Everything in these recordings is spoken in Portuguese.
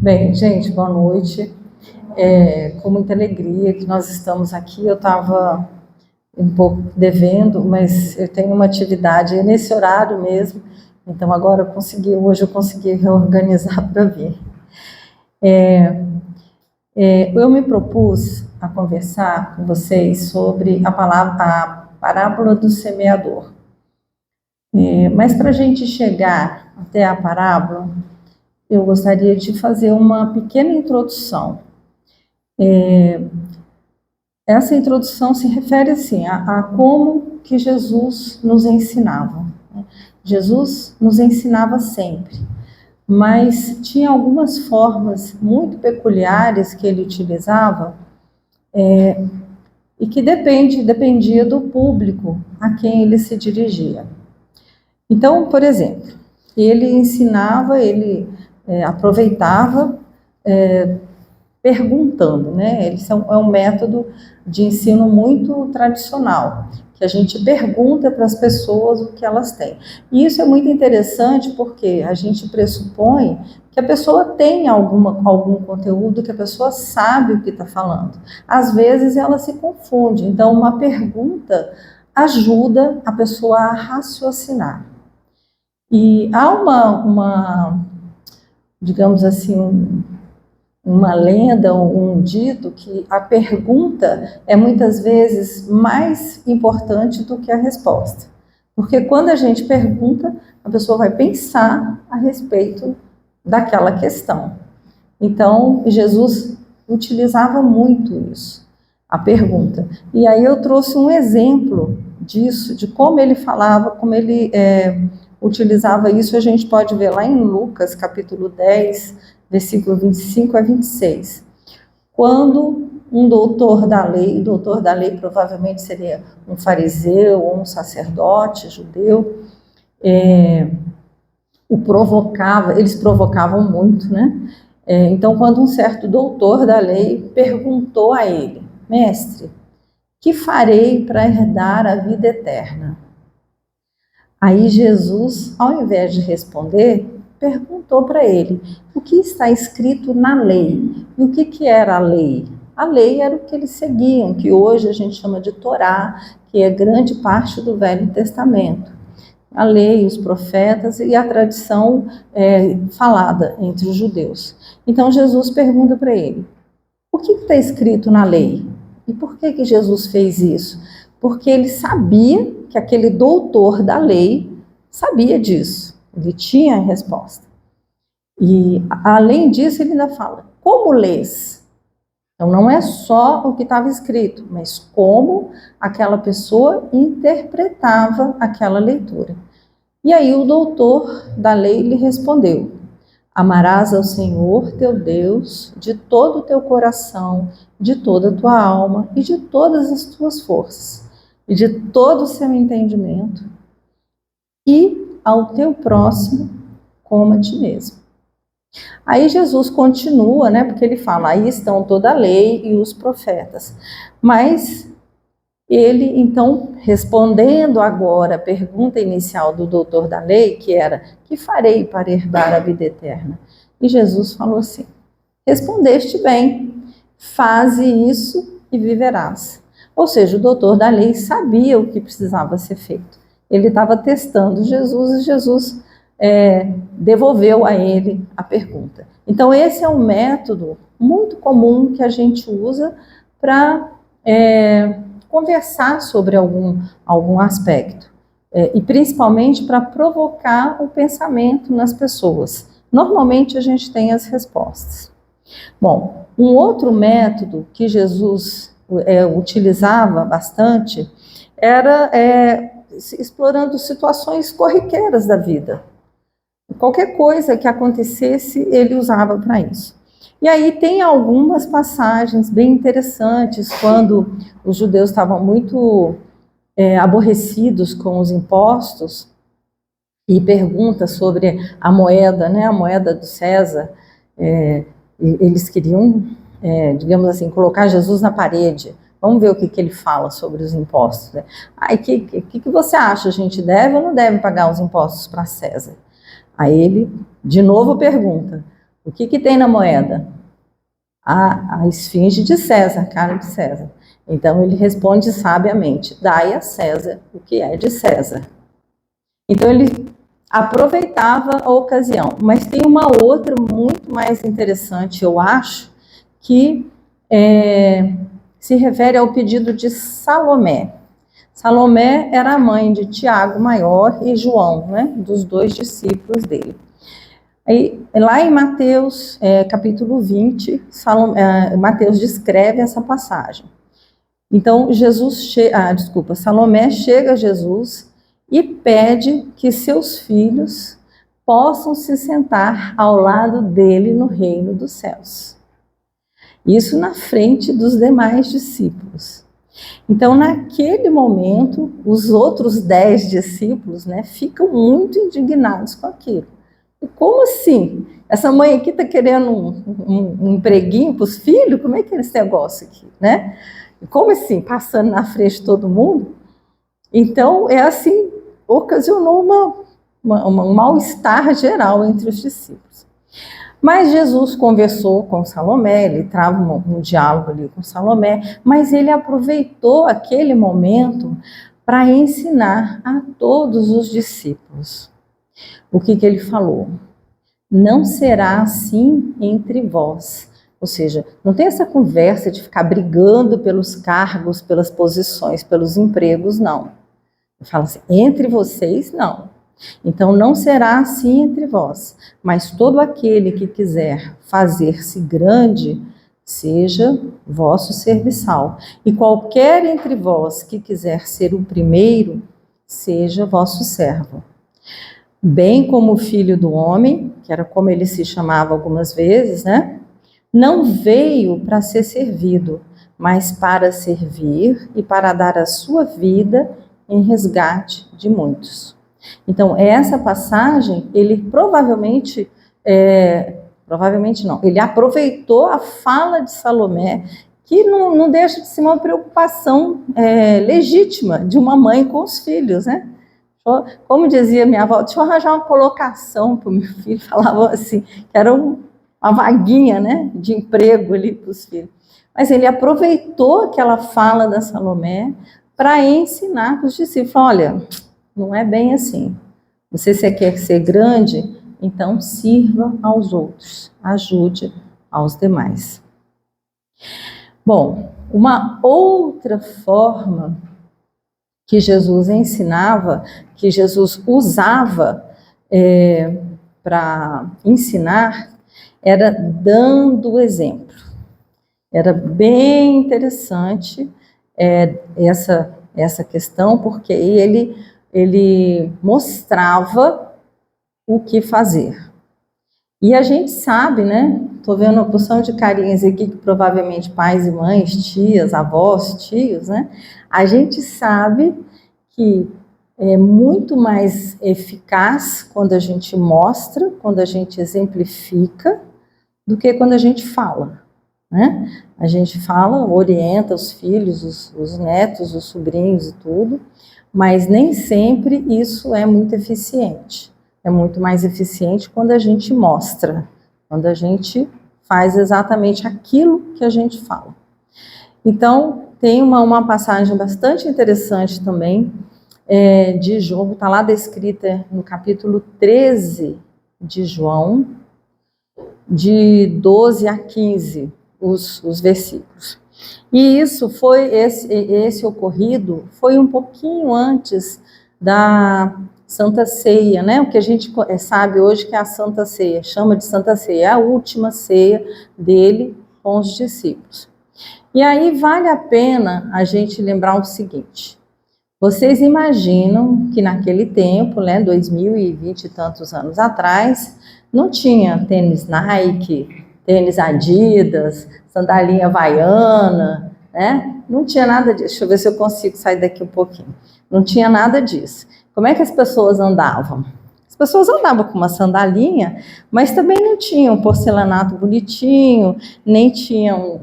Bem, gente, boa noite. Com muita alegria que nós estamos aqui. Eu estava um pouco devendo, mas eu tenho uma atividade nesse horário mesmo, então agora hoje eu consegui reorganizar para vir. Eu me propus a conversar com vocês sobre a parábola do semeador. Mas para a gente chegar até a parábola, eu gostaria de fazer uma pequena introdução. Essa introdução se refere assim, a como que Jesus nos ensinava. Jesus nos ensinava sempre, mas tinha algumas formas muito peculiares que ele utilizava e que dependia do público a quem ele se dirigia. Então, por exemplo, ele ensinava, ele aproveitava perguntando, né? É um método de ensino muito tradicional, que a gente pergunta para as pessoas o que elas têm. E isso é muito interessante porque a gente pressupõe que a pessoa tem algum conteúdo, que a pessoa sabe o que está falando. Às vezes ela se confunde, então uma pergunta ajuda a pessoa a raciocinar. E há digamos assim, uma lenda, um dito, que a pergunta é muitas vezes mais importante do que a resposta. Porque quando a gente pergunta, a pessoa vai pensar a respeito daquela questão. Então, Jesus utilizava muito isso, a pergunta. E aí eu trouxe um exemplo disso, de como ele falava, como ele utilizava isso. A gente pode ver lá em Lucas, capítulo 10, versículo 25 a 26. Quando um doutor da lei provavelmente seria um fariseu ou um sacerdote judeu, eles provocavam muito, né? Então, quando um certo doutor da lei perguntou a ele: mestre, que farei para herdar a vida eterna? Aí Jesus, ao invés de responder, perguntou para ele o que está escrito na lei. E o que era a lei? A lei era o que eles seguiam, que hoje a gente chama de Torá, que é grande parte do Velho Testamento. A lei, os profetas e a tradição falada entre os judeus. Então Jesus pergunta para ele: o que está escrito na lei? E por que Jesus fez isso? Porque ele sabia que aquele doutor da lei sabia disso, ele tinha a resposta. E, além disso, ele ainda fala: como lês? Então, não é só o que estava escrito, mas como aquela pessoa interpretava aquela leitura. E aí o doutor da lei lhe respondeu: amarás ao Senhor teu Deus de todo o teu coração, de toda a tua alma e de todas as tuas forças, e de todo o seu entendimento, e ao teu próximo como a ti mesmo. Aí Jesus continua, né, porque ele fala: aí estão toda a lei e os profetas. Mas ele, então, respondendo agora a pergunta inicial do doutor da lei, que era: que farei para herdar a vida eterna? E Jesus falou assim: respondeste bem, faze isso e viverás. Ou seja, o doutor da lei sabia o que precisava ser feito. Ele estava testando Jesus e Jesus devolveu a ele a pergunta. Então, esse é um método muito comum que a gente usa para conversar sobre algum aspecto, e principalmente para provocar o pensamento nas pessoas. Normalmente a gente tem as respostas. Bom, um outro método que Jesus utilizava bastante era explorando situações corriqueiras da vida. Qualquer coisa que acontecesse, ele usava para isso. E aí tem algumas passagens bem interessantes, quando os judeus estavam muito aborrecidos com os impostos, e pergunta sobre a moeda, né, a moeda do César. Eles queriam, digamos assim, colocar Jesus na parede. Vamos ver o que ele fala sobre os impostos. Né? O que você acha? A gente deve ou não deve pagar os impostos para César? Aí ele, de novo, pergunta: O que tem na moeda? A esfinge de César, a cara de César. Então ele responde sabiamente: dai a César o que é de César. Então ele aproveitava a ocasião. Mas tem uma outra muito mais interessante, eu acho, que se refere ao pedido de Salomé. Salomé era a mãe de Tiago Maior e João, né, dos 2 discípulos dele. Aí, lá em Mateus, capítulo 20, Mateus descreve essa passagem. Então, Salomé chega a Jesus e pede que seus filhos possam se sentar ao lado dele no reino dos céus. Isso na frente dos demais discípulos. Então, naquele momento, os outros 10 discípulos, né, ficam muito indignados com aquilo. E como assim? Essa mãe aqui está querendo um empreguinho para os filhos? Como é que é esse negócio aqui, né? Como assim? Passando na frente de todo mundo? Então, assim, ocasionou um mal-estar geral entre os discípulos. Mas Jesus conversou com Salomé, ele trava um diálogo ali com Salomé, mas ele aproveitou aquele momento para ensinar a todos os discípulos. O que ele falou? Não será assim entre vós. Ou seja, não tem essa conversa de ficar brigando pelos cargos, pelas posições, pelos empregos, não. Ele fala assim, entre vocês, não. Então, não será assim entre vós, mas todo aquele que quiser fazer-se grande, seja vosso serviçal. E qualquer entre vós que quiser ser o primeiro, seja vosso servo. Bem como o filho do homem, que era como ele se chamava algumas vezes, né? Não veio para ser servido, mas para servir e para dar a sua vida em resgate de muitos. Então, essa passagem, ele provavelmente não, ele aproveitou a fala de Salomé, que não deixa de ser uma preocupação legítima de uma mãe com os filhos, né? Como dizia minha avó, deixa eu arranjar uma colocação para o meu filho, falava assim, que era uma vaguinha, né, de emprego ali para os filhos. Mas ele aproveitou aquela fala da Salomé para ensinar para os discípulos, olha, não é bem assim. Você quer ser grande, então sirva aos outros, ajude aos demais. Bom, uma outra forma que Jesus ensinava, que Jesus usava para ensinar, era dando o exemplo. Era bem interessante essa questão, porque ele mostrava o que fazer. E a gente sabe, né? Estou vendo uma porção de carinhas aqui, que provavelmente pais e mães, tias, avós, tios, né? A gente sabe que é muito mais eficaz quando a gente mostra, quando a gente exemplifica, do que quando a gente fala, né? A gente fala, orienta os filhos, os netos, os sobrinhos e tudo, mas nem sempre isso é muito eficiente. É muito mais eficiente quando a gente mostra, quando a gente faz exatamente aquilo que a gente fala. Então, tem uma passagem bastante interessante também, de João, está lá descrita no capítulo 13 de João, de 12 a 15, os versículos. E isso foi, esse ocorrido foi um pouquinho antes da Santa Ceia, né? O que a gente sabe hoje que é a Santa Ceia, chama de Santa Ceia, é a última ceia dele com os discípulos. E aí vale a pena a gente lembrar o seguinte, vocês imaginam que naquele tempo, né, 2020 e tantos anos atrás, não tinha tênis Nike, tênis Adidas, sandalinha havaiana, né? Não tinha nada disso. Deixa eu ver se eu consigo sair daqui um pouquinho. Não tinha nada disso. Como é que as pessoas andavam? As pessoas andavam com uma sandalinha, mas também não tinham um porcelanato bonitinho, nem tinham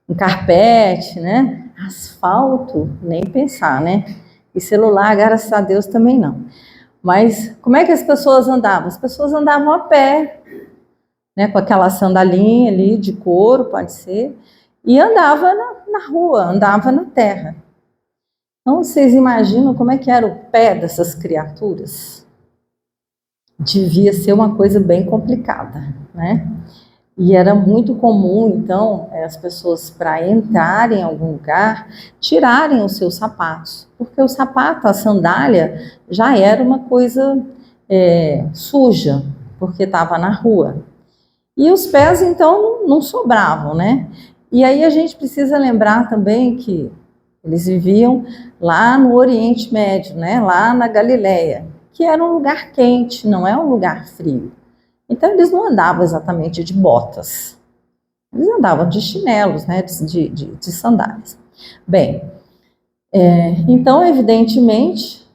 um carpete, né? Asfalto, nem pensar, né? E celular, graças a Deus, também não. Mas como é que as pessoas andavam? As pessoas andavam a pé, né, com aquela sandalinha ali de couro, pode ser, e andava na rua, andava na terra. Então, vocês imaginam como é que era o pé dessas criaturas? Devia ser uma coisa bem complicada, né? E era muito comum, então, as pessoas, para entrarem em algum lugar, tirarem os seus sapatos, porque o sapato, a sandália, já era uma coisa suja, porque estava na rua. E os pés, então, não sobravam, né? E aí a gente precisa lembrar também que eles viviam lá no Oriente Médio, né? Lá na Galileia, que era um lugar quente, não é um lugar frio. Então, eles não andavam exatamente de botas. Eles andavam de chinelos, né, de sandálias. Bem, então, evidentemente,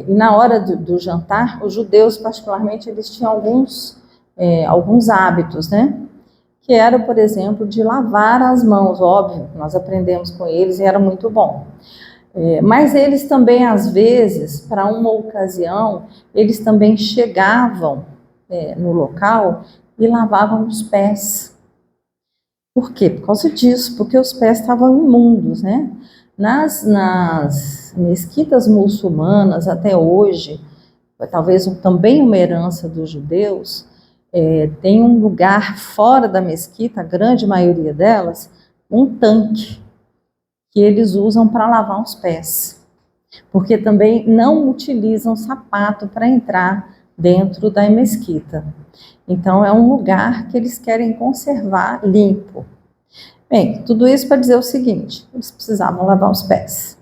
e na hora do jantar, os judeus, particularmente, eles tinham alguns hábitos, né? Que era, por exemplo, de lavar as mãos, óbvio, nós aprendemos com eles e era muito bom. Mas eles também, às vezes, para uma ocasião, eles também chegavam no local e lavavam os pés. Por quê? Por causa disso, porque os pés estavam imundos, né? Nas mesquitas muçulmanas, até hoje, talvez também uma herança dos judeus, tem um lugar fora da mesquita, a grande maioria delas, um tanque que eles usam para lavar os pés, porque também não utilizam sapato para entrar dentro da mesquita. Então, é um lugar que eles querem conservar limpo. Bem, tudo isso para dizer o seguinte: eles precisavam lavar os pés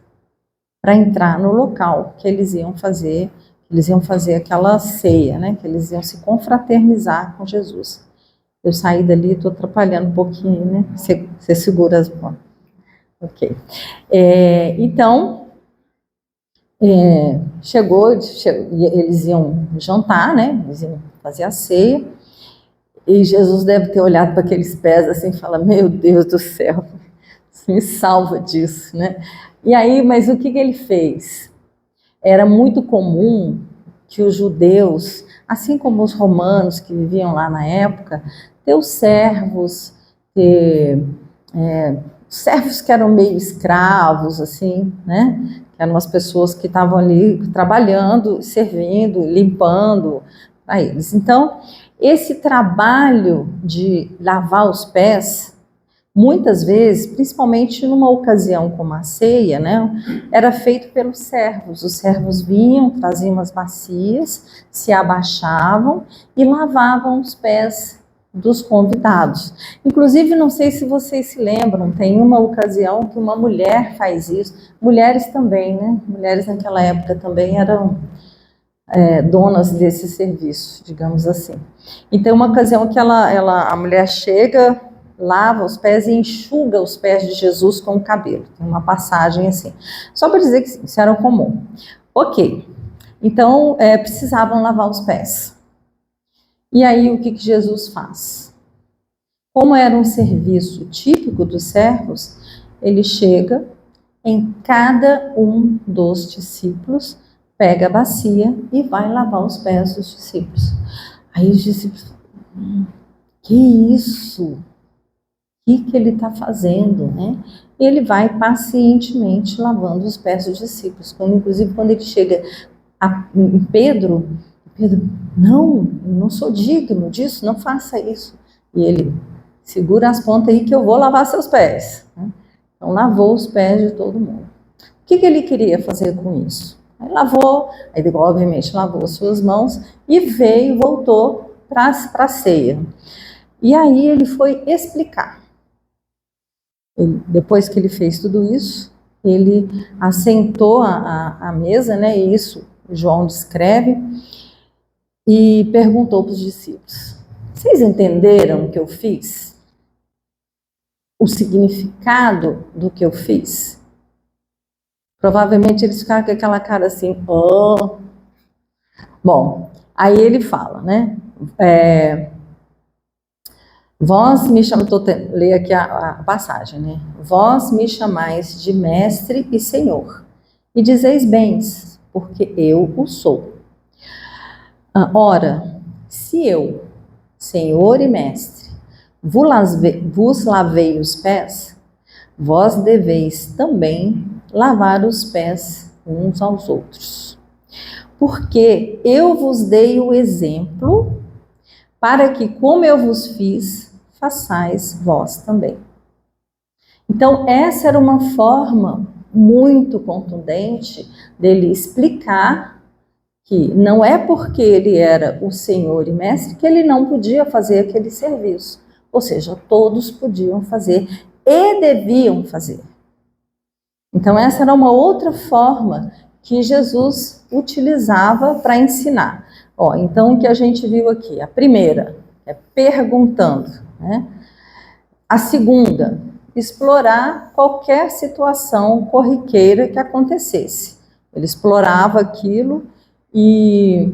para entrar no local que eles iam fazer aquela ceia, né? Que eles iam se confraternizar com Jesus. Eu saí dali, estou atrapalhando um pouquinho, né? Você segura as mãos. Ok. Então, chegou, eles iam jantar, né? Eles iam fazer a ceia. E Jesus deve ter olhado para aqueles pés assim e fala: meu Deus do céu, me salva disso, né? E aí, mas o que ele fez? Era muito comum que os judeus, assim como os romanos que viviam lá na época, ter os servos, servos que eram meio escravos, assim, né? Que eram as pessoas que estavam ali trabalhando, servindo, limpando para eles. Então, esse trabalho de lavar os pés, muitas vezes, principalmente numa ocasião como a ceia, né, era feito pelos servos. Os servos vinham, traziam as bacias, se abaixavam e lavavam os pés dos convidados. Inclusive, não sei se vocês se lembram, tem uma ocasião que uma mulher faz isso. Mulheres também, né? Mulheres naquela época também eram donas desse serviço, digamos assim. Então, uma ocasião que a mulher chega, lava os pés e enxuga os pés de Jesus com o cabelo. Tem uma passagem assim. Só para dizer que isso era comum. Ok. Então, precisavam lavar os pés. E aí, o que Jesus faz? Como era um serviço típico dos servos, ele chega em cada um dos discípulos, pega a bacia e vai lavar os pés dos discípulos. Aí os discípulos falam: que isso? O que ele está fazendo, né? Ele vai pacientemente lavando os pés dos discípulos. Inclusive, quando ele chega em Pedro, não, eu não sou digno disso, não faça isso. E ele: segura as pontas aí que eu vou lavar seus pés. Então, lavou os pés de todo mundo. O que ele queria fazer com isso? Aí ele obviamente lavou suas mãos e voltou para a ceia. E aí ele foi explicar. Depois que ele fez tudo isso, ele assentou a mesa, né? E isso João descreve, e perguntou para os discípulos: vocês entenderam o que eu fiz? O significado do que eu fiz? Provavelmente eles ficaram com aquela cara assim: oh. Bom, aí ele fala, né? Vós me chamais, leio aqui a passagem, né? Vós me chamais de mestre e senhor, e dizeis bens, porque eu o sou. Ora, se Senhor e Mestre, vos lavei os pés, vós deveis também lavar os pés uns aos outros. Porque eu vos dei o exemplo, para que, como eu vos fiz, façais vós também. Então, essa era uma forma muito contundente dele explicar que não é porque ele era o Senhor e Mestre que ele não podia fazer aquele serviço. Ou seja, todos podiam fazer e deviam fazer. Então, essa era uma outra forma que Jesus utilizava para ensinar. Então, o que a gente viu aqui? A primeira é perguntando, né? A segunda, explorar qualquer situação corriqueira que acontecesse. Ele explorava aquilo e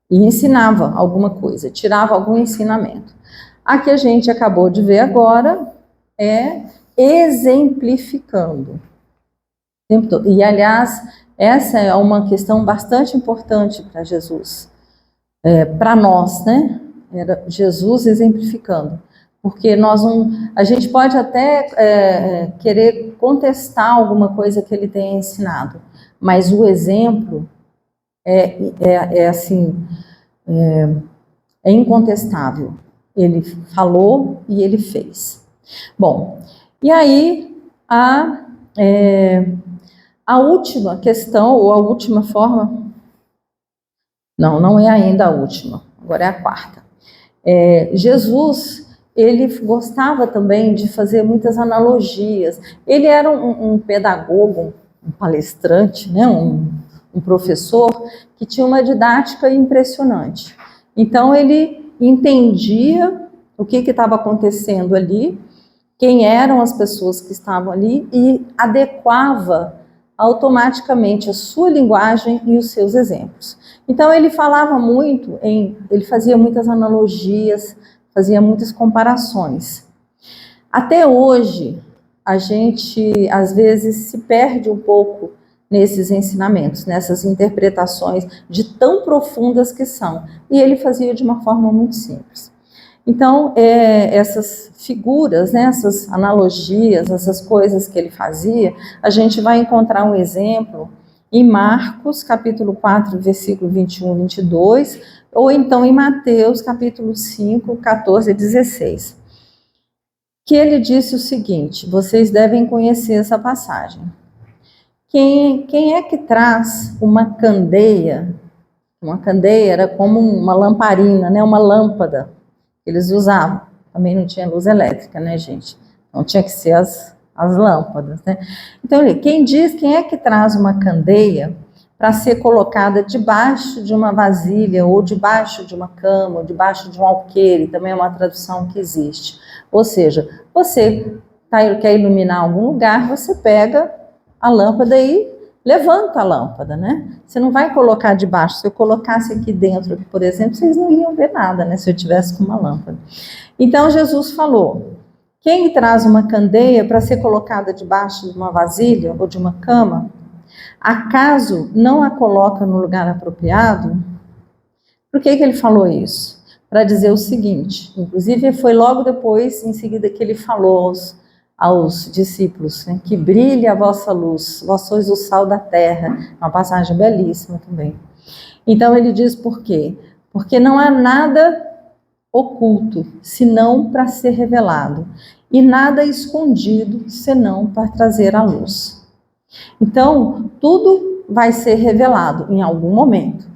ensinava alguma coisa, tirava algum ensinamento. A que a gente acabou de ver agora é exemplificando. E, aliás, essa é uma questão bastante importante para Jesus. Para nós, né? Era Jesus exemplificando. Porque a gente pode até querer contestar alguma coisa que ele tenha ensinado, mas o exemplo é incontestável. Ele falou e ele fez. Bom, e aí a última questão, ou a última forma, não é ainda a última, agora é a quarta. Jesus, ele gostava também de fazer muitas analogias. Ele era um pedagogo, um palestrante, né, um professor que tinha uma didática impressionante. Então, ele entendia o que estava acontecendo ali, quem eram as pessoas que estavam ali e adequava automaticamente a sua linguagem e os seus exemplos. Então, ele falava muito, ele fazia muitas analogias, fazia muitas comparações. Até hoje, a gente, às vezes, se perde um pouco nesses ensinamentos, nessas interpretações de tão profundas que são. E ele fazia de uma forma muito simples. Então, essas figuras, né, essas analogias, essas coisas que ele fazia, a gente vai encontrar um exemplo em Marcos, capítulo 4, versículo 21 e 22, ou então em Mateus, capítulo 5, 14 e 16. Que ele disse o seguinte, vocês devem conhecer essa passagem. Quem é que traz uma candeia? Uma candeia era como uma lamparina, né, uma lâmpada que eles usavam. Também não tinha luz elétrica, né, gente? Então tinha que ser as lâmpadas, né? Então, quem é que traz uma candeia para ser colocada debaixo de uma vasilha, ou debaixo de uma cama, ou debaixo de um alqueire, também é uma tradução que existe. Ou seja, você quer iluminar algum lugar, você pega a lâmpada e levanta a lâmpada, né? Você não vai colocar debaixo. Se eu colocasse aqui dentro, por exemplo, vocês não iam ver nada, né? Se eu tivesse com uma lâmpada. Então, Jesus falou, quem traz uma candeia para ser colocada debaixo de uma vasilha ou de uma cama, acaso não a coloca no lugar apropriado? Por que ele falou isso? Para dizer o seguinte, inclusive foi logo depois, em seguida, que ele falou aos discípulos, né, que brilhe a vossa luz, vós sois o sal da terra, uma passagem belíssima também. Então ele diz por quê? Porque não há nada oculto, senão para ser revelado, e nada escondido, senão para trazer a luz. Então, tudo vai ser revelado em algum momento.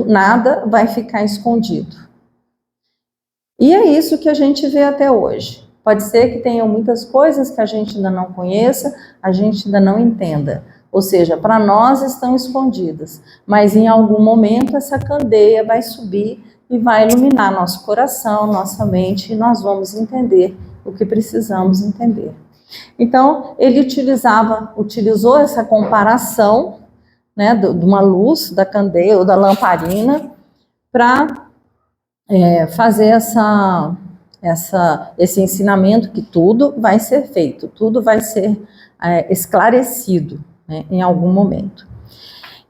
Nada vai ficar escondido. E é isso que a gente vê até hoje. Pode ser que tenham muitas coisas que a gente ainda não conheça, a gente ainda não entenda. Ou seja, para nós estão escondidas, mas em algum momento essa candeia vai subir e vai iluminar nosso coração, nossa mente, e nós vamos entender o que precisamos entender. Então, ele utilizou essa comparação, né, de uma luz, da candeia ou da lamparina, para fazer esse ensinamento que tudo vai ser feito, tudo vai ser esclarecido, né, em algum momento.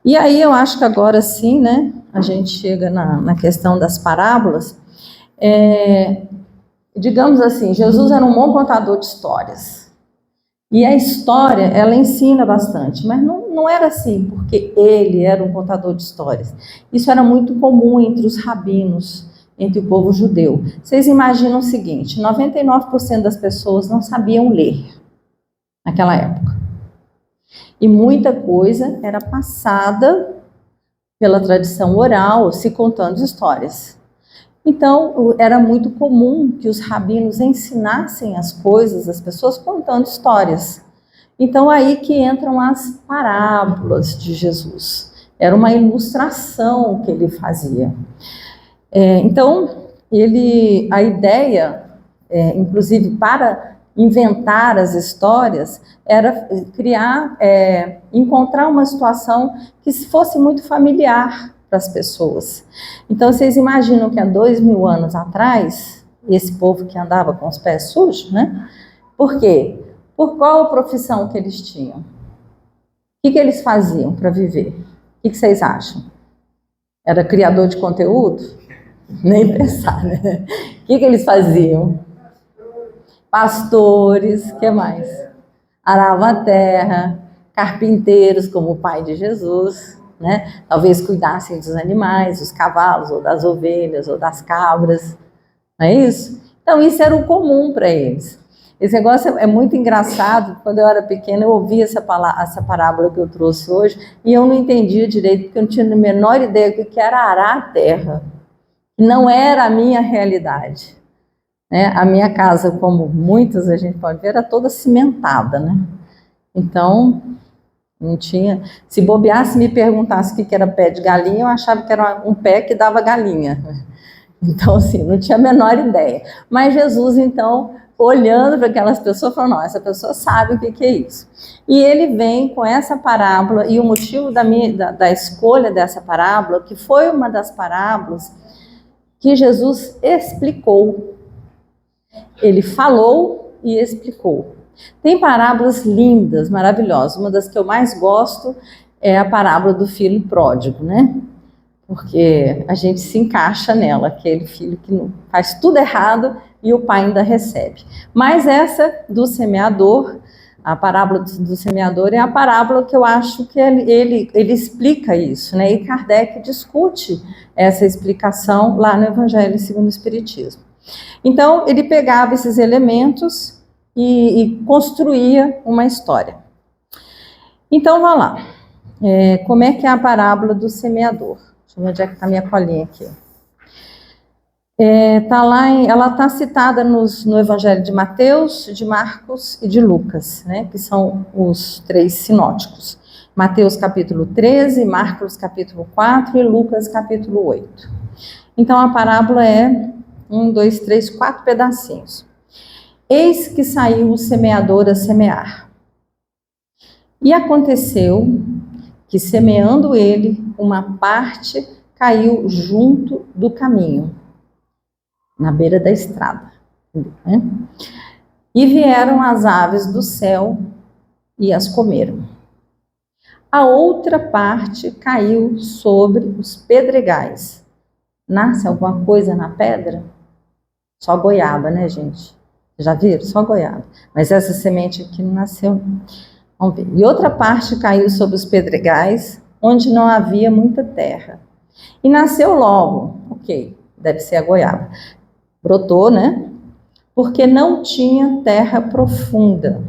E aí eu acho que agora sim, né, a gente chega na questão das parábolas. Digamos assim, Jesus era um bom contador de histórias. E a história, ela ensina bastante, mas não era assim, porque ele era um contador de histórias. Isso era muito comum entre os rabinos, entre o povo judeu. Vocês imaginam o seguinte, 99% das pessoas não sabiam ler naquela época. E muita coisa era passada pela tradição oral, se contando histórias. Então, era muito comum que os rabinos ensinassem as coisas, as pessoas contando histórias. Então, aí que entram as parábolas de Jesus. Era uma ilustração que ele fazia. Então, a ideia, inclusive para inventar as histórias, era encontrar uma situação que fosse muito familiar para as pessoas. Então, vocês imaginam que há 2000 anos atrás, esse povo que andava com os pés sujos, né? Por quê? Por qual profissão que eles tinham? O que eles faziam para viver? O que vocês acham? Era criador de conteúdo? Nem pensar, né? O que eles faziam? Pastores, o que mais? Aravam a terra, carpinteiros, como o pai de Jesus, né? Talvez cuidassem dos animais, dos cavalos, ou das ovelhas, ou das cabras, não é isso? Então, isso era o comum para eles. Esse negócio é muito engraçado. Quando eu era pequena, eu ouvi essa parábola que eu trouxe hoje, e eu não entendia direito, porque eu não tinha a menor ideia do que era arar a terra. Não era a minha realidade. A minha casa, como muitas a gente pode ver, era toda cimentada, né? Então, não tinha... Se bobeasse, me perguntasse o que era pé de galinha, eu achava que era um pé que dava galinha. Então, assim, não tinha a menor ideia. Mas Jesus, então, olhando para aquelas pessoas, falou, não, essa pessoa sabe o que é isso. E ele vem com essa parábola, e o motivo da escolha dessa parábola, que foi uma das parábolas que Jesus explicou. Ele falou e explicou. Tem parábolas lindas, maravilhosas. Uma das que eu mais gosto é a parábola do filho pródigo, né? Porque a gente se encaixa nela, aquele filho que faz tudo errado e o pai ainda recebe. Mas essa do semeador, a parábola do semeador, é a parábola que eu acho que ele explica isso, né? E Kardec discute essa explicação lá no Evangelho segundo o Espiritismo. Então, ele pegava esses elementos e construía uma história. Então, vamos lá. Como é que é a parábola do semeador? Deixa eu ver onde é que está a minha colinha aqui. Ela está citada no Evangelho de Mateus, de Marcos e de Lucas, né, que são os 3 sinóticos. Mateus capítulo 13, Marcos capítulo 4 e Lucas capítulo 8. Então, a parábola é 1, 2, 3, 4 pedacinhos. Eis que saiu o semeador a semear. E aconteceu que, semeando ele, uma parte caiu junto do caminho, na beira da estrada. Né? E vieram as aves do céu e as comeram. A outra parte caiu sobre os pedregais. Nasce alguma coisa na pedra? Só goiaba, né, gente? Já viram? Só goiaba. Mas essa semente aqui não nasceu. Vamos ver. E outra parte caiu sobre os pedregais, onde não havia muita terra. E nasceu logo. Ok, deve ser a goiaba. Brotou, né? Porque não tinha terra profunda.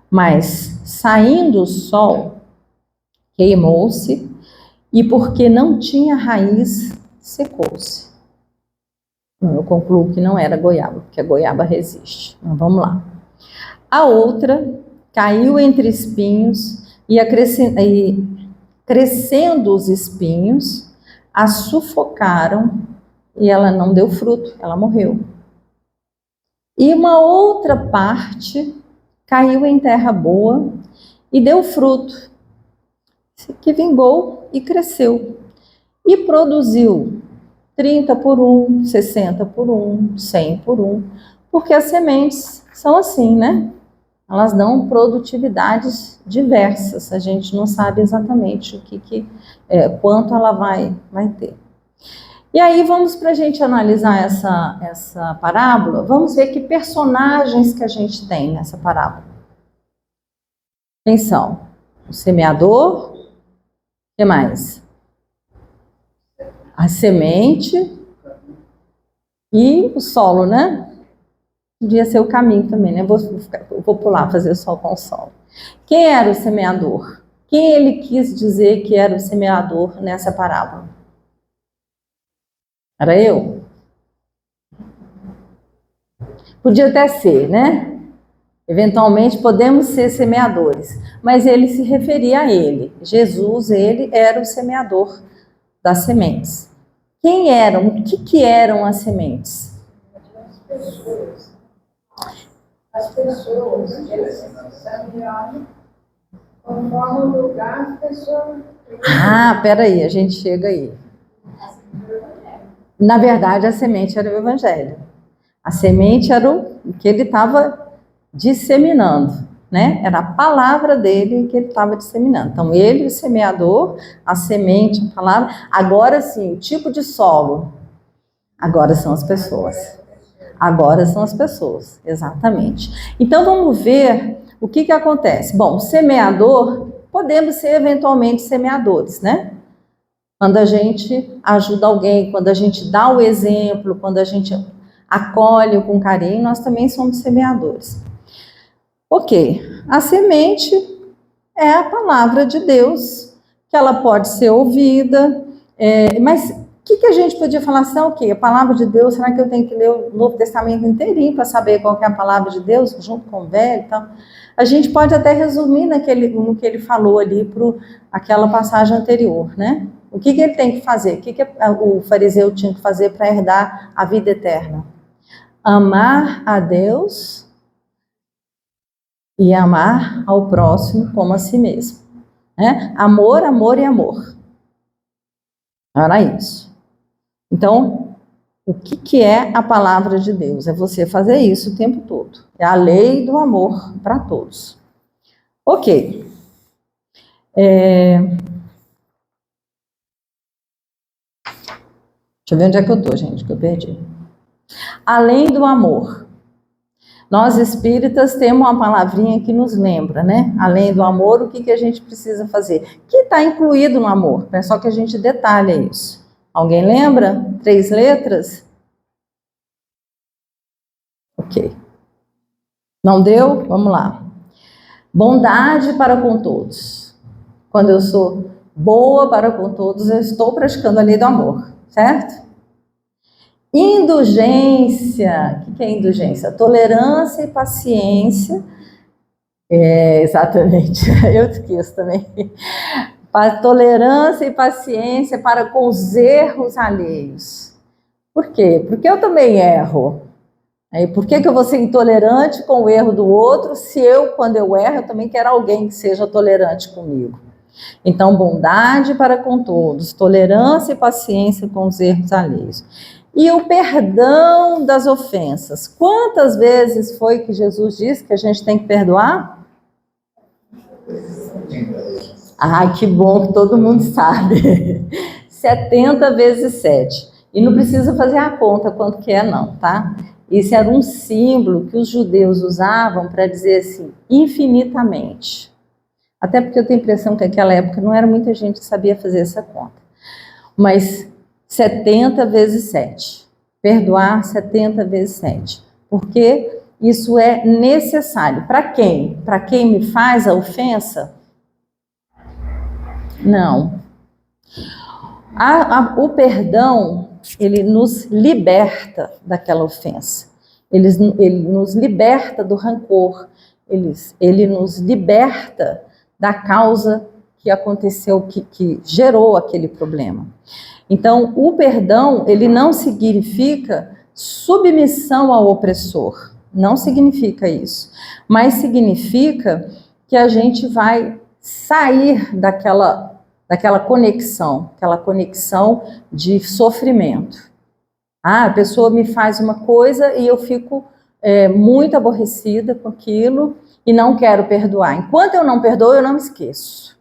Mas, saindo o sol, queimou-se, e porque não tinha raiz, secou-se. Eu concluo que não era goiaba, porque a goiaba resiste. Então, vamos lá. A outra caiu entre espinhos e crescendo os espinhos, a sufocaram e ela não deu fruto, ela morreu. E uma outra parte caiu em terra boa e deu fruto, que vingou e cresceu. E produziu 30 por 1, 60 por 1, 100 por 1, porque as sementes são assim, né? elas dão produtividades diversas. A gente não sabe exatamente quanto ela vai ter. E aí vamos, para a gente analisar essa parábola, vamos ver que personagens que a gente tem nessa parábola. Quem são? O semeador, o que mais? A semente e o solo, né? Podia ser o caminho também, né? Vou pular, fazer só com o solo. Quem era o semeador? Quem ele quis dizer que era o semeador nessa parábola? Era eu? Podia até ser, né? Eventualmente podemos ser semeadores, mas ele se referia a ele. Jesus, ele era o semeador das sementes. Quem eram? O que eram as sementes? As pessoas, eles semearam conforme o lugar as pessoas. Peraí, a gente chega aí. Na verdade, a semente era o evangelho. A semente era o que ele estava disseminando, né? Era a palavra dele que ele estava disseminando. Então, ele, o semeador, a semente, a palavra. Agora sim, o tipo de solo. Agora são as pessoas. Agora são as pessoas, exatamente. Então, vamos ver o que acontece. Bom, semeador, podemos ser eventualmente semeadores, né? Quando a gente ajuda alguém, quando a gente dá o exemplo, quando a gente acolhe com carinho, nós também somos semeadores. Ok, a semente é a palavra de Deus, que ela pode ser ouvida, mas o que a gente podia falar assim, ok, a palavra de Deus, será que eu tenho que ler o Novo Testamento inteirinho para saber qual que é a palavra de Deus, junto com o Velho e tal? A gente pode até resumir no que ele falou ali para aquela passagem anterior, né? O que ele tem que fazer? O que o fariseu tinha que fazer para herdar a vida eterna? Amar a Deus e amar ao próximo como a si mesmo. Né? Amor, amor e amor. Era isso. Então, o que é a palavra de Deus? É você fazer isso o tempo todo. É a lei do amor para todos. Ok. Deixa eu ver onde é que eu estou, gente, que eu perdi. Além do amor. Nós espíritas temos uma palavrinha que nos lembra, né? Além do amor, o que a gente precisa fazer? Que está incluído no amor, é só que a gente detalha isso. Alguém lembra? 3 letras? Ok. Não deu? Vamos lá. Bondade para com todos. Quando eu sou boa para com todos, eu estou praticando a lei do amor, certo? Indulgência. O que é indulgência? Tolerância e paciência. Exatamente. Eu esqueço também. Tolerância e paciência para com os erros alheios. Por quê? Porque eu também erro. E por que eu vou ser intolerante com o erro do outro, se eu, quando eu erro, eu também quero alguém que seja tolerante comigo? Então, bondade para com todos, tolerância e paciência com os erros alheios. E o perdão das ofensas. Quantas vezes foi que Jesus disse que a gente tem que perdoar? Que bom que todo mundo sabe. 70 vezes 7. E não precisa fazer a conta quanto que é não, tá? Isso era um símbolo que os judeus usavam para dizer assim, infinitamente. Até porque eu tenho a impressão que naquela época não era muita gente que sabia fazer essa conta. Mas 70 vezes 7. Perdoar 70 vezes 7. Porque isso é necessário. Para quem? Para quem me faz a ofensa? Não. O perdão, ele nos liberta daquela ofensa. Ele nos liberta do rancor. Ele nos liberta da causa que aconteceu, que gerou aquele problema. Então, o perdão, ele não significa submissão ao opressor. Não significa isso. Mas significa que a gente vai sair daquela conexão, aquela conexão de sofrimento. A pessoa me faz uma coisa e eu fico muito aborrecida com aquilo e não quero perdoar. Enquanto eu não perdoo, eu não me esqueço.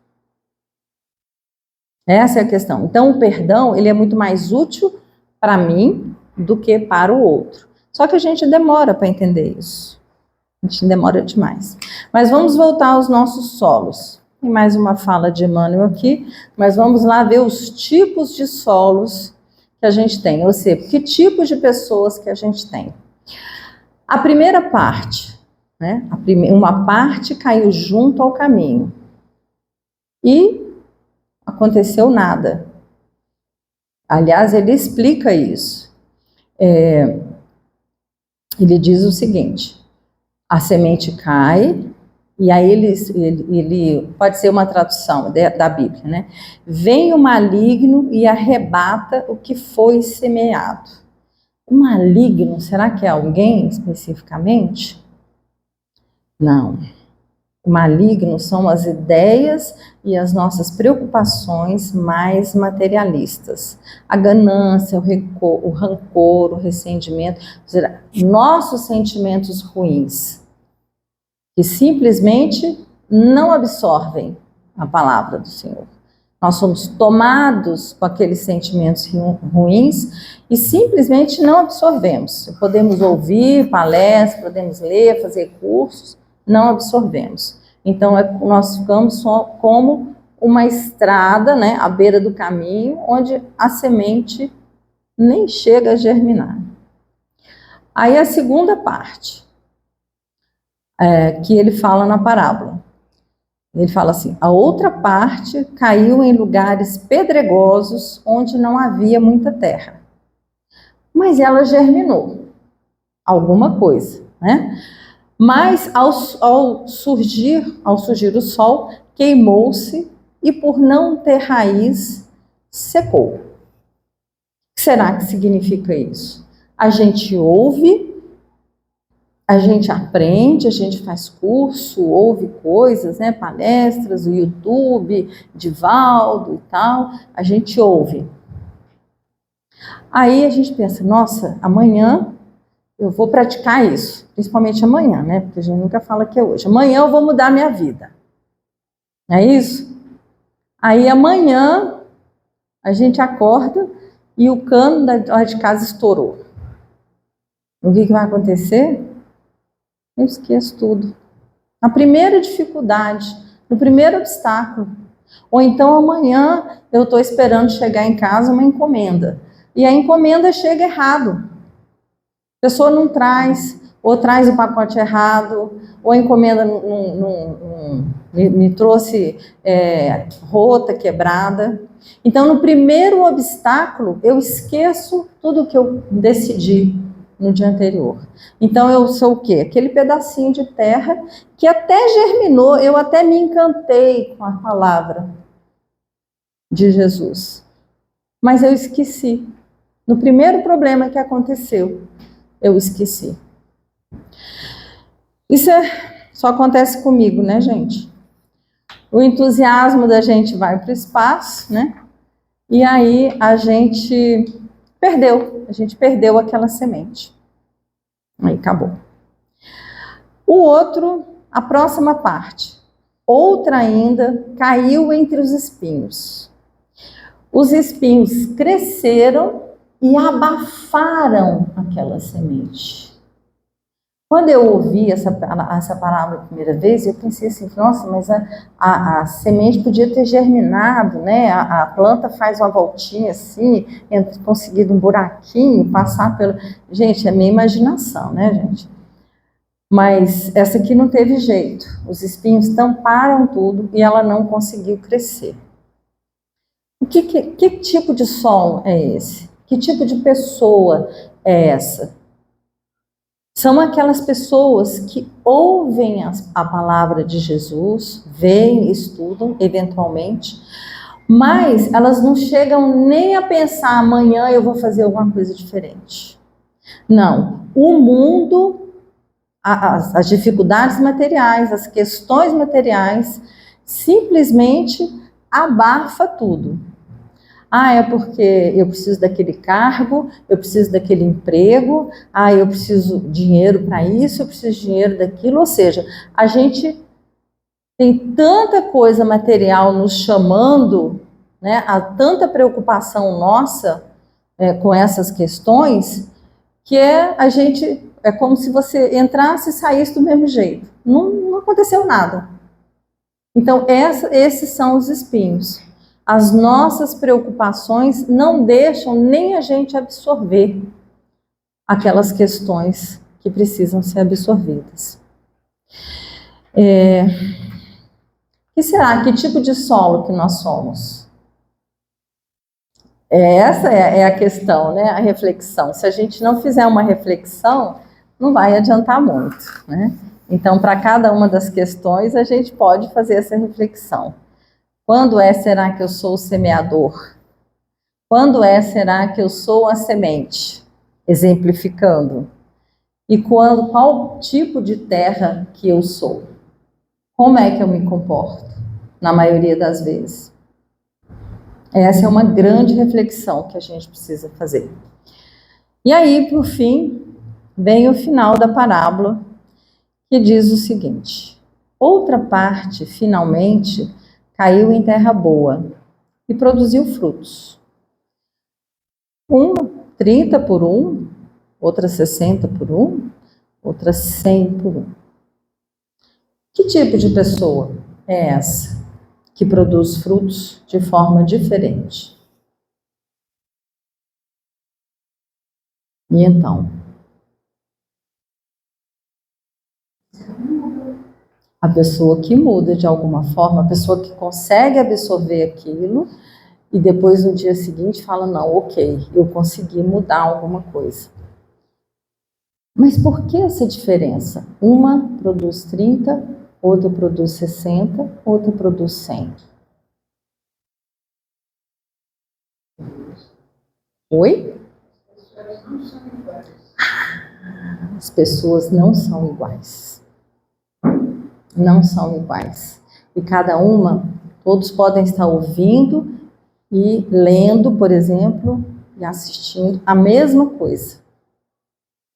Essa é a questão. Então, o perdão, ele é muito mais útil para mim do que para o outro. Só que a gente demora para entender isso. A gente demora demais. Mas vamos voltar aos nossos solos. Tem mais uma fala de Emmanuel aqui, mas vamos lá ver os tipos de solos que a gente tem. Ou seja, que tipos de pessoas que a gente tem. A primeira parte, né? Uma parte caiu junto ao caminho. E aconteceu nada. Aliás, ele explica isso. Ele diz o seguinte: a semente cai, e aí ele pode ser uma tradução da Bíblia, né? Vem o maligno e arrebata o que foi semeado. O maligno, será que é alguém especificamente? Não. O maligno são as ideias e as nossas preocupações mais materialistas. A ganância, o rancor, o ressentimento, ou seja, nossos sentimentos ruins, que simplesmente não absorvem a palavra do Senhor. Nós somos tomados com aqueles sentimentos ruins e simplesmente não absorvemos. Podemos ouvir palestras, podemos ler, fazer cursos, não absorvemos. Então, nós ficamos como uma estrada, né, à beira do caminho, onde a semente nem chega a germinar. Aí a segunda parte, que ele fala na parábola. Ele fala assim: a outra parte caiu em lugares pedregosos, onde não havia muita terra. Mas ela germinou alguma coisa, né? Mas ao surgir o sol, queimou-se e por não ter raiz, secou. O que será que significa isso? A gente ouve, a gente aprende, a gente faz curso, ouve coisas, né, palestras, o YouTube, Divaldo e tal, a gente ouve. Aí a gente pensa, nossa, amanhã eu vou praticar isso, principalmente amanhã, né? Porque a gente nunca fala que é hoje. Amanhã eu vou mudar minha vida. Não é isso? Aí amanhã a gente acorda e o cano lá de casa estourou. O que vai acontecer? Eu esqueço tudo. Na primeira dificuldade, no primeiro obstáculo. Ou então amanhã eu estou esperando chegar em casa uma encomenda. E a encomenda chega errado. A pessoa não traz, ou traz o pacote errado, ou a encomenda me trouxe rota, quebrada. Então, no primeiro obstáculo, eu esqueço tudo que eu decidi no dia anterior. Então, eu sou o quê? Aquele pedacinho de terra que até germinou, eu até me encantei com a palavra de Jesus. Mas eu esqueci. No primeiro problema que aconteceu, eu esqueci. Isso só acontece comigo, né, gente? O entusiasmo da gente vai para o espaço, né? E aí a gente perdeu aquela semente. Aí acabou. O outro, a próxima parte. Outra ainda caiu entre os espinhos. Os espinhos cresceram e abafaram aquela semente. Quando eu ouvi essa palavra a primeira vez, eu pensei assim, nossa, mas a semente podia ter germinado, né? A planta faz uma voltinha assim, conseguir um buraquinho, passar pelo... Gente, é minha imaginação, né, gente? Mas essa aqui não teve jeito. Os espinhos tamparam tudo e ela não conseguiu crescer. Que tipo de som é esse? Que tipo de pessoa é essa? São aquelas pessoas que ouvem a palavra de Jesus, veem, estudam, eventualmente, mas elas não chegam nem a pensar, amanhã eu vou fazer alguma coisa diferente. Não, o mundo, as dificuldades materiais, as questões materiais, simplesmente abafa tudo. Ah, é porque eu preciso daquele cargo, eu preciso daquele emprego, ah, eu preciso de dinheiro para isso, eu preciso de dinheiro daquilo. Ou seja, a gente tem tanta coisa material nos chamando, né, há tanta preocupação nossa com essas questões, que a gente, é como se você entrasse e saísse do mesmo jeito. Não aconteceu nada. Então, esses são os espinhos. As nossas preocupações não deixam nem a gente absorver aquelas questões que precisam ser absorvidas. Que será? Que tipo de solo que nós somos? Essa é a questão, né? A reflexão. Se a gente não fizer uma reflexão, não vai adiantar muito, né? Então, para cada uma das questões, a gente pode fazer essa reflexão. Quando será que eu sou o semeador? Quando será que eu sou a semente? Exemplificando. E qual tipo de terra que eu sou? Como é que eu me comporto? Na maioria das vezes. Essa é uma grande reflexão que a gente precisa fazer. E aí, por fim, vem o final da parábola, que diz o seguinte: outra parte, finalmente, caiu em terra boa e produziu frutos. Uma 30 por 1, outra 60 por 1, outra 100 por 1. Que tipo de pessoa é essa que produz frutos de forma diferente? E então? A pessoa que muda de alguma forma, a pessoa que consegue absorver aquilo e depois no dia seguinte fala, não, ok, eu consegui mudar alguma coisa. Mas por que essa diferença? Uma produz 30, outra produz 60, outra produz 100. Oi? As pessoas não são iguais. Não são iguais. E cada uma, todos podem estar ouvindo e lendo, por exemplo, e assistindo a mesma coisa.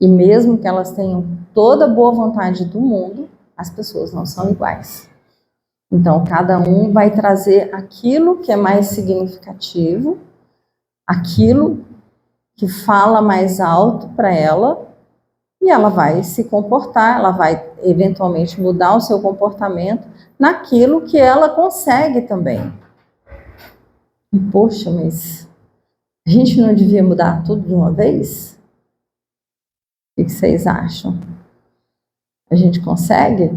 E mesmo que elas tenham toda a boa vontade do mundo, as pessoas não são iguais. Então, cada um vai trazer aquilo que é mais significativo, aquilo que fala mais alto para ela, e ela vai se comportar, ela vai eventualmente mudar o seu comportamento naquilo que ela consegue também. E, poxa, mas a gente não devia mudar tudo de uma vez? O que vocês acham? A gente consegue?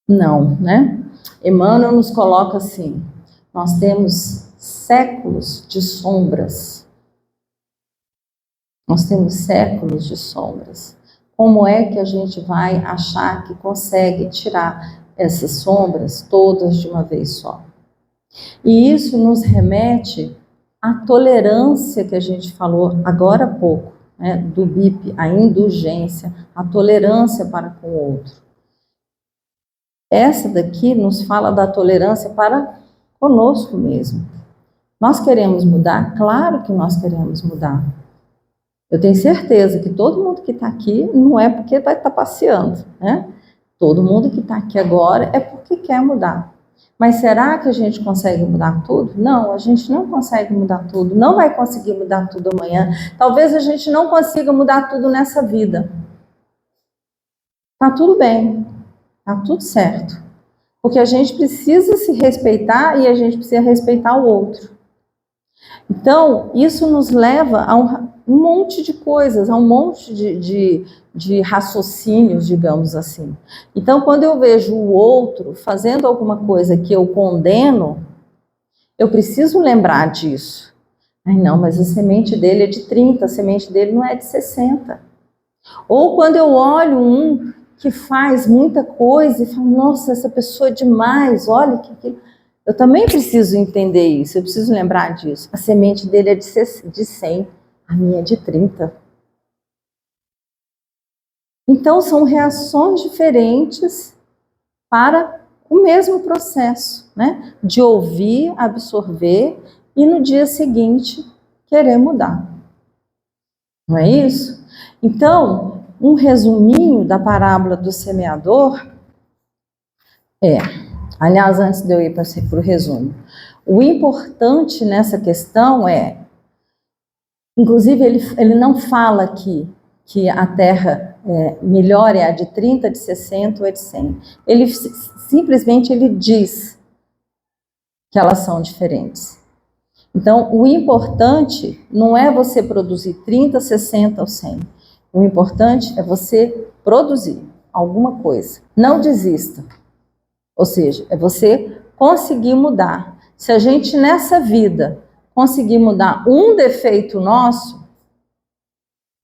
Não, né? Emmanuel nos coloca assim: nós temos séculos de sombras. Nós temos séculos de sombras. Como é que a gente vai achar que consegue tirar essas sombras todas de uma vez só? E isso nos remete à tolerância que a gente falou agora há pouco, né, do BIP, a indulgência, a tolerância para com o outro. Essa daqui nos fala da tolerância para conosco mesmo. Nós queremos mudar? Claro que nós queremos mudar. Eu tenho certeza que todo mundo que está aqui não é porque vai estar passeando, né? Todo mundo que está aqui agora é porque quer mudar. Mas será que a gente consegue mudar tudo? Não, a gente não consegue mudar tudo, não vai conseguir mudar tudo amanhã. Talvez a gente não consiga mudar tudo nessa vida. Tá tudo bem, tá tudo certo. Porque a gente precisa se respeitar e a gente precisa respeitar o outro. Então, isso nos leva a um monte de coisas, a um monte de raciocínios, digamos assim. Então, quando eu vejo o outro fazendo alguma coisa que eu condeno, eu preciso lembrar disso. Ai, não, mas a semente dele é de 30, a semente dele não é de 60. Ou quando eu olho um que faz muita coisa e falo, nossa, essa pessoa é demais, olha que... Eu também preciso entender isso, eu preciso lembrar disso. A semente dele é de 100, a minha é de 30. Então, são reações diferentes para o mesmo processo. né? De ouvir, absorver e no dia seguinte querer mudar. Não é isso? Então, um resuminho da parábola do semeador aliás, antes de eu ir para o resumo, o importante nessa questão inclusive ele não fala aqui que a terra melhor é a de 30, de 60 ou é de 100. Ele simplesmente diz que elas são diferentes. Então, o importante não é você produzir 30, 60 ou 100. O importante é você produzir alguma coisa. Não desista. Ou seja, é você conseguir mudar. Se a gente nessa vida conseguir mudar um defeito nosso,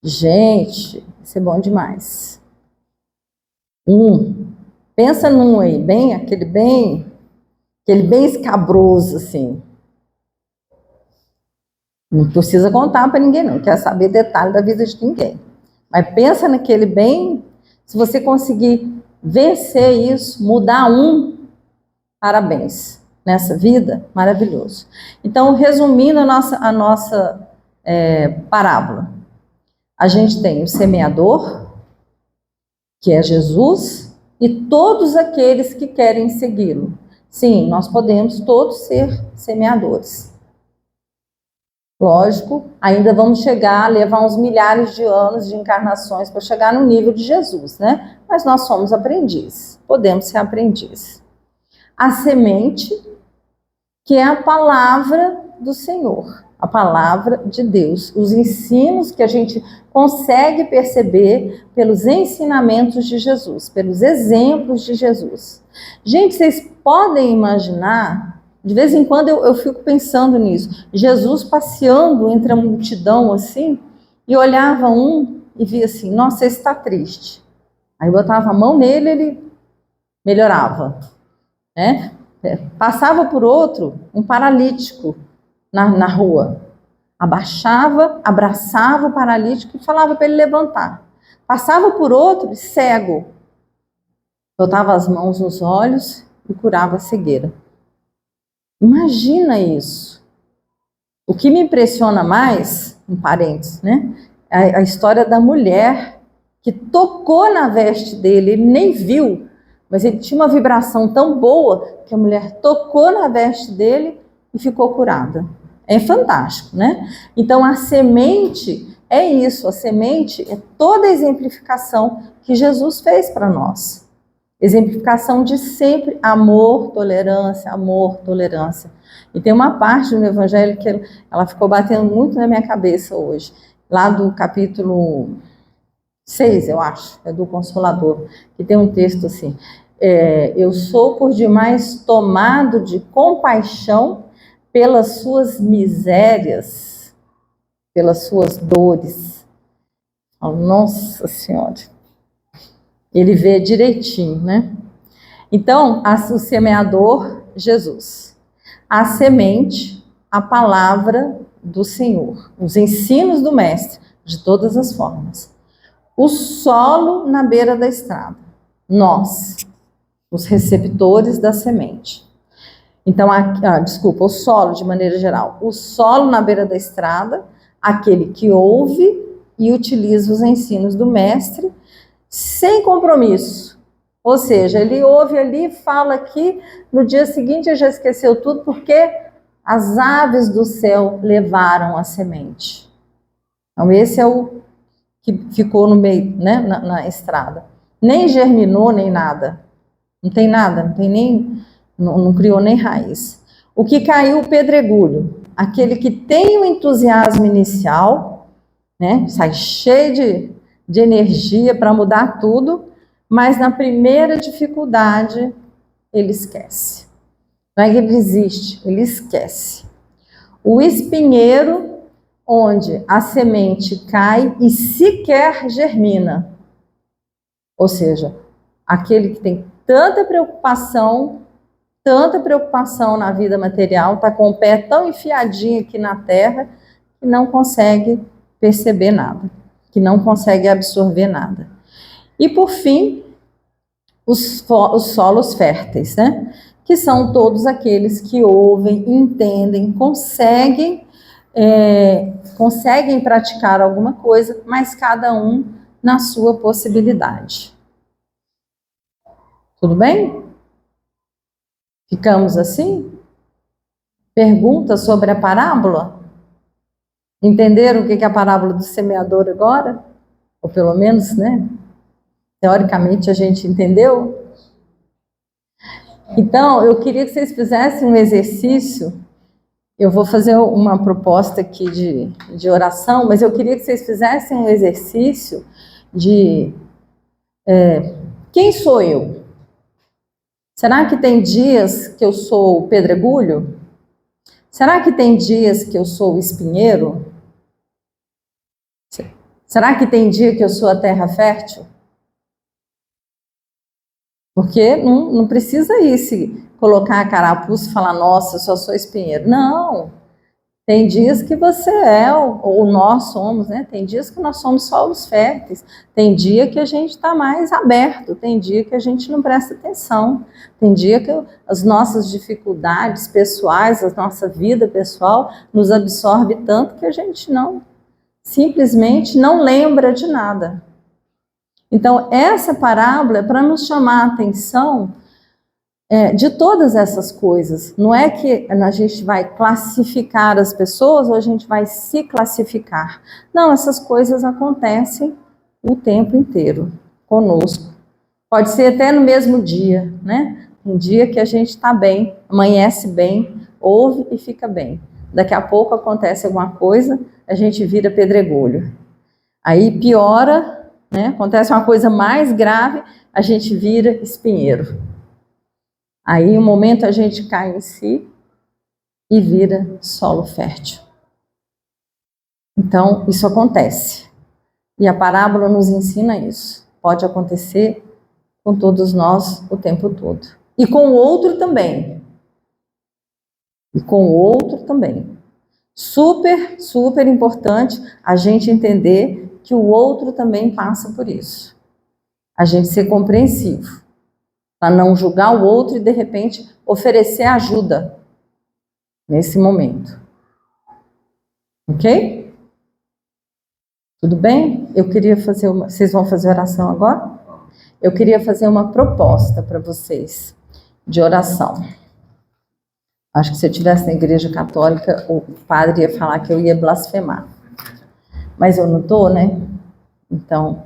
gente, isso é bom demais. Pensa num aí, aquele bem escabroso, assim. Não precisa contar para ninguém, não quer saber detalhe da vida de ninguém. Mas pensa naquele bem, se você conseguir vencer isso, mudar parabéns. Nessa vida, maravilhoso. Então, resumindo a nossa parábola, a gente tem o semeador, que é Jesus, e todos aqueles que querem segui-lo. Sim, nós podemos todos ser semeadores. Lógico, ainda vamos levar uns milhares de anos de encarnações para chegar no nível de Jesus, né? Mas nós somos aprendizes, podemos ser aprendizes. A semente, que é a palavra do Senhor, a palavra de Deus, os ensinos que a gente consegue perceber pelos ensinamentos de Jesus, pelos exemplos de Jesus. Gente, vocês podem imaginar, de vez em quando eu fico pensando nisso, Jesus passeando entre a multidão assim, e olhava e via assim, nossa, esse está triste. Aí botava a mão nele, ele melhorava, né? Passava por outro, um paralítico na rua, abaixava, abraçava o paralítico e falava para ele levantar. Passava por outro, cego, botava as mãos nos olhos e curava a cegueira. Imagina isso. O que me impressiona mais, um parênteses, né? A história da mulher que tocou na veste dele, ele nem viu, mas ele tinha uma vibração tão boa que a mulher tocou na veste dele e ficou curada. É fantástico, né? Então a semente é isso, a semente é toda a exemplificação que Jesus fez para nós. Exemplificação de sempre amor, tolerância, amor, tolerância. E tem uma parte no Evangelho que ela ficou batendo muito na minha cabeça hoje, lá do capítulo 6, eu acho, é do Consolador, que tem um texto assim, eu sou por demais tomado de compaixão pelas suas misérias, pelas suas dores. Oh, nossa Senhora! Ele vê direitinho, né? Então, o semeador, Jesus. A semente, a palavra do Senhor. Os ensinos do Mestre, de todas as formas. O solo na beira da estrada. Nós, os receptores da semente. Então, o solo de maneira geral. O solo na beira da estrada, aquele que ouve e utiliza os ensinos do Mestre, sem compromisso. Ou seja, ele ouve ali, fala aqui, no dia seguinte ele já esqueceu tudo, porque as aves do céu levaram a semente. Então, esse é o que ficou no meio, né, na estrada. Nem germinou, nem nada. Não tem nada, não criou nem raiz. O que caiu, o pedregulho. Aquele que tem o entusiasmo inicial, né, sai cheio de energia para mudar tudo, mas na primeira dificuldade ele esquece. Não é que ele desiste, ele esquece. O espinheiro, onde a semente cai e sequer germina. Ou seja, aquele que tem tanta preocupação na vida material, está com o pé tão enfiadinho aqui na terra, que não consegue perceber nada, que não consegue absorver nada. E por fim, os solos férteis, né? que são todos aqueles que ouvem, entendem, conseguem praticar alguma coisa, mas cada um na sua possibilidade. Tudo bem? Ficamos assim? Perguntas sobre a parábola? Entenderam o que é a parábola do semeador agora? Ou pelo menos, né? Teoricamente a gente entendeu? Então, eu queria que vocês fizessem um exercício. Eu vou fazer uma proposta aqui de oração, mas eu queria que vocês fizessem um exercício de quem sou eu? Será que tem dias que eu sou o pedregulho? Será que tem dias que eu sou o espinheiro? Será que tem dia que eu sou a terra fértil? Porque não precisa ir se colocar a carapuça e falar, nossa, eu só sou espinheiro. Não, tem dias que você ou nós somos, né? Tem dias que nós somos solos férteis, tem dia que a gente está mais aberto, tem dia que a gente não presta atenção, tem dia que as nossas dificuldades pessoais, a nossa vida pessoal nos absorve tanto que a gente simplesmente não lembra de nada. Então, essa parábola é para nos chamar a atenção de todas essas coisas. Não é que a gente vai classificar as pessoas ou a gente vai se classificar. Não, essas coisas acontecem o tempo inteiro conosco. Pode ser até no mesmo dia, né? Um dia que a gente está bem, amanhece bem, ouve e fica bem. Daqui a pouco acontece alguma coisa, a gente vira pedregulho. Aí piora, né? Acontece uma coisa mais grave, a gente vira espinheiro. Aí, um momento, a gente cai em si e vira solo fértil. Então, isso acontece. E a parábola nos ensina isso. Pode acontecer com todos nós o tempo todo. E com o outro também. E com o outro também. Super, super importante a gente entender que o outro também passa por isso. A gente ser compreensivo. Para não julgar o outro e, de repente, oferecer ajuda nesse momento. Ok? Tudo bem? Eu queria fazer Vocês vão fazer oração agora? Eu queria fazer uma proposta para vocês de oração. Acho que se eu estivesse na igreja católica, o padre ia falar que eu ia blasfemar. Mas eu não estou, né? Então,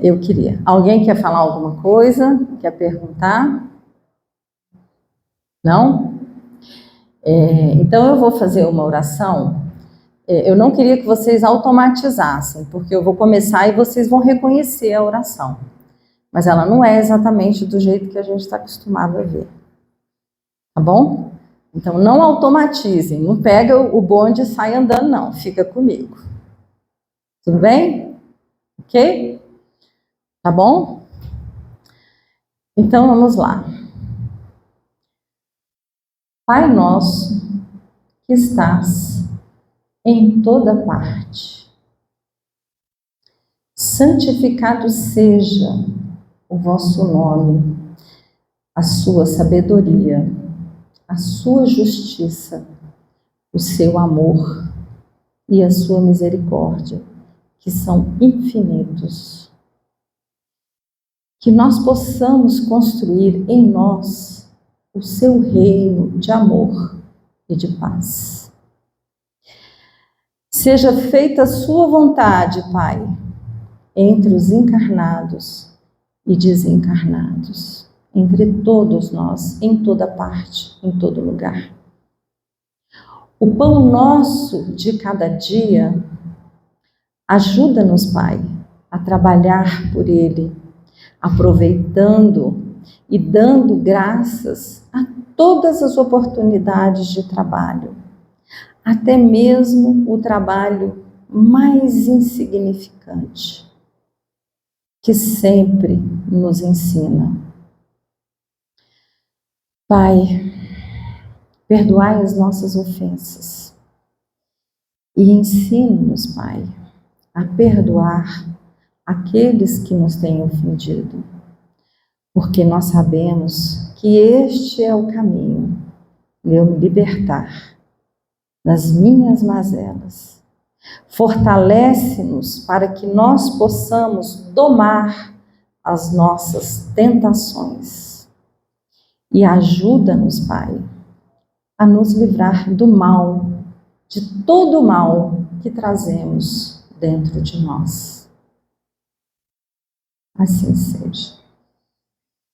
eu queria. Alguém quer falar alguma coisa? Quer perguntar? Não? Então, eu vou fazer uma oração. Eu não queria que vocês automatizassem, porque eu vou começar e vocês vão reconhecer a oração. Mas ela não é exatamente do jeito que a gente está acostumado a ver. Tá bom? Então, não automatizem. Não pega o bonde e sai andando, não. Fica comigo. Tudo bem? Ok? Tá bom? Então, vamos lá. Pai nosso, que estás em toda parte, santificado seja o vosso nome, a sua sabedoria, a sua justiça, o seu amor e a sua misericórdia, que são infinitos. Que nós possamos construir em nós o seu reino de amor e de paz. Seja feita a sua vontade, Pai, entre os encarnados e desencarnados, entre todos nós, em toda parte, em todo lugar. O pão nosso de cada dia, ajuda-nos, Pai, a trabalhar por ele, aproveitando e dando graças a todas as oportunidades de trabalho, até mesmo o trabalho mais insignificante, que sempre nos ensina. Pai, perdoai as nossas ofensas e ensina-nos, Pai, a perdoar aqueles que nos têm ofendido, porque nós sabemos que este é o caminho de eu me libertar das minhas mazelas. Fortalece-nos para que nós possamos domar as nossas tentações. E ajuda-nos, Pai, a nos livrar do mal, de todo o mal que trazemos dentro de nós. Assim seja.